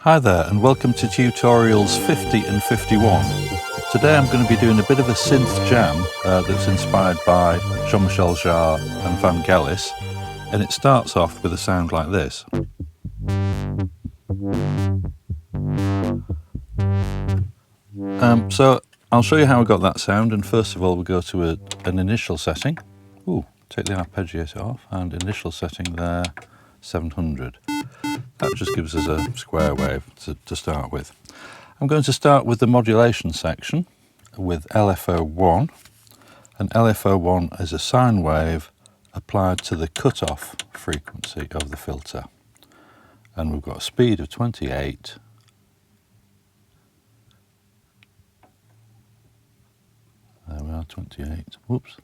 Hi there and welcome to tutorials 50 and 51. Today I'm going to be doing a bit of a synth jam that's inspired by Jean-Michel Jarre and Vangelis, and it starts off with a sound like this. So I'll show you how I got that sound, and first of all we'll go to an initial setting. Take the arpeggiator off, and initial setting there, 700. That just gives us a square wave to start with. I'm going to start with the modulation section with LFO1, and LFO1 is a sine wave applied to the cutoff frequency of the filter. And we've got a speed of 28. There we are, 28. Whoops.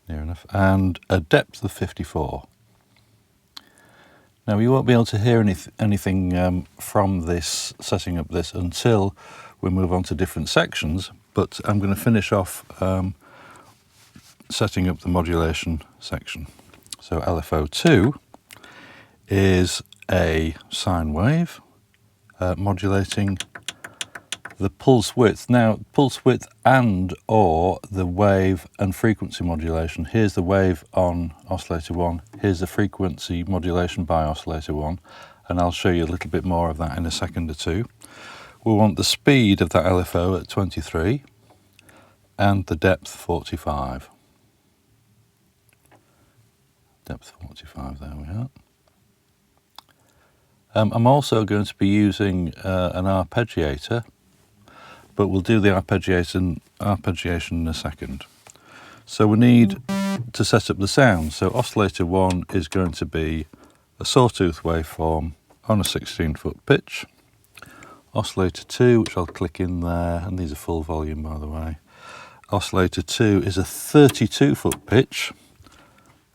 Near enough. And a depth of 54. Now you won't be able to hear anything from this, setting up this, until we move on to different sections, but I'm going to finish off setting up the modulation section. So LFO2 is a sine wave modulating the pulse width. Now, pulse width and or the wave and frequency modulation. Here's the wave on oscillator 1, here's the frequency modulation by oscillator 1, and I'll show you a little bit more of that in a second or two. We want the speed of that LFO at 23 and the depth 45. Depth 45, there we are. I'm also going to be using an arpeggiator, but we'll do the arpeggiation in a second. So we need to set up the sound. So oscillator 1 is going to be a sawtooth waveform on a 16-foot pitch. Oscillator 2, which I'll click in there, and these are full volume by the way. Oscillator 2 is a 32-foot pitch,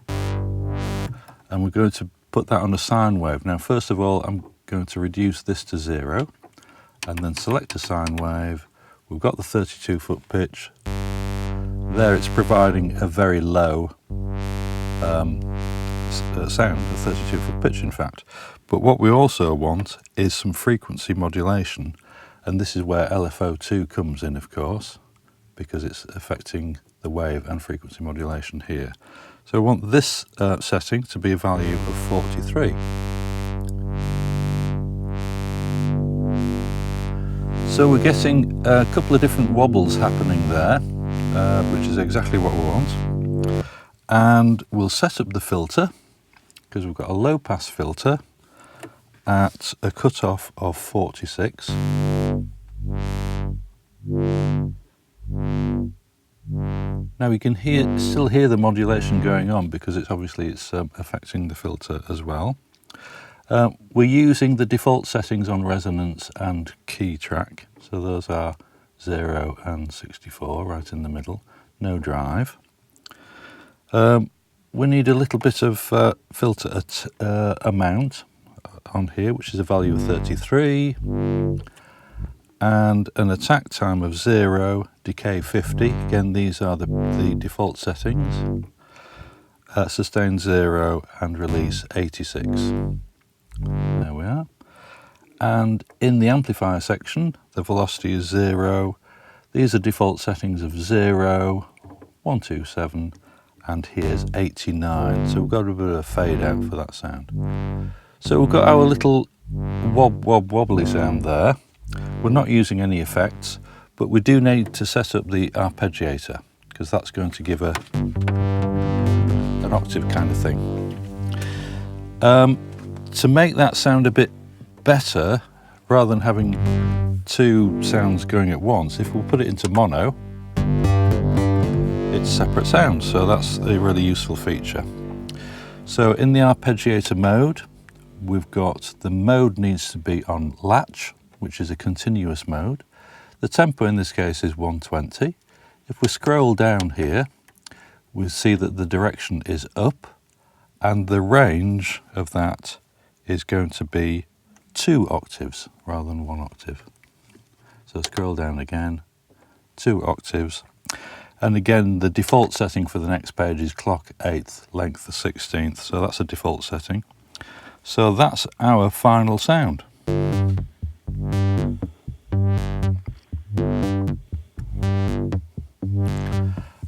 and we're going to put that on a sine wave. Now first of all I'm going to reduce this to 0 and then select a sine wave. We've got the 32-foot pitch. There it's providing a very low sound, a 32-foot pitch in fact. But what we also want is some frequency modulation, and this is where LFO2 comes in, of course, because it's affecting the wave and frequency modulation here. So I want this setting to be a value of 43. So we're getting a couple of different wobbles happening there, which is exactly what we want. And we'll set up the filter, because we've got a low pass filter at a cutoff of 46. Now you can still hear the modulation going on because it's obviously affecting the filter as well. We're using the default settings on resonance and key track, so those are 0 and 64 right in the middle, no drive. We need a little bit of filter amount on here, which is a value of 33, and an attack time of 0, decay 50. Again, these are the default settings. Sustain 0 and release 86. There we are. And in the amplifier section, the velocity is 0. These are default settings of 0, 127, and here's 89. So we've got a bit of a fade out for that sound. So we've got our little wobbly sound there. We're not using any effects, but we do need to set up the arpeggiator, because that's going to give an octave kind of thing. To make that sound a bit better, rather than having two sounds going at once, if we put it into mono, it's separate sounds, so that's a really useful feature. So in the arpeggiator mode, we've got the mode needs to be on latch, which is a continuous mode. The tempo in this case is 120. If we scroll down here, we see that the direction is up, and the range of that is going to be 2 octaves rather than 1 octave. So scroll down again, 2 octaves. And again, the default setting for the next page is clock 8th, length the 16th. So that's a default setting. So that's our final sound.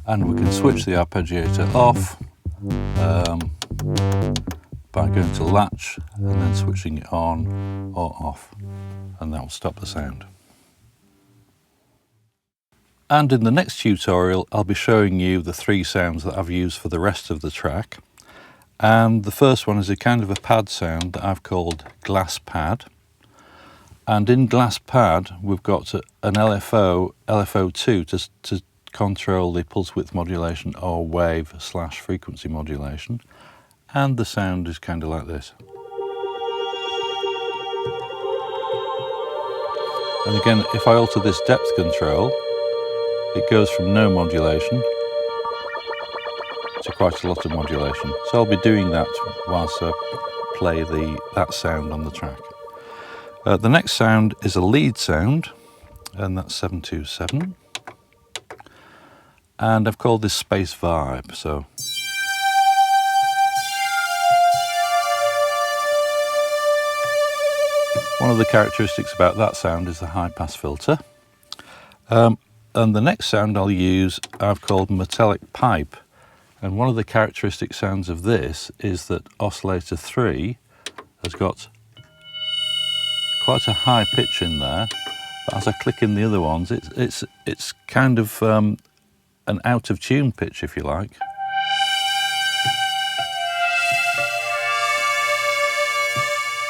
And we can switch the arpeggiator off by going to latch and then switching it on or off, and that will stop the sound. And in the next tutorial, I'll be showing you the 3 sounds that I've used for the rest of the track. And the first one is a kind of a pad sound that I've called glass pad. And in glass pad, we've got an LFO2 to control the pulse width modulation or wave / frequency modulation. And the sound is kind of like this. And again, if I alter this depth control, it goes from no modulation to quite a lot of modulation. So I'll be doing that whilst I play that sound on the track. The next sound is a lead sound, and that's 727. And I've called this Space Vibe. So one of the characteristics about that sound is the high pass filter. And the next sound I'll use, I've called metallic pipe. And one of the characteristic sounds of this is that oscillator 3 has got quite a high pitch in there, but as I click in the other ones, it's kind of an out of tune pitch, if you like.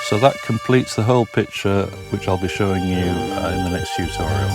So that completes the whole picture, which I'll be showing you in the next tutorial.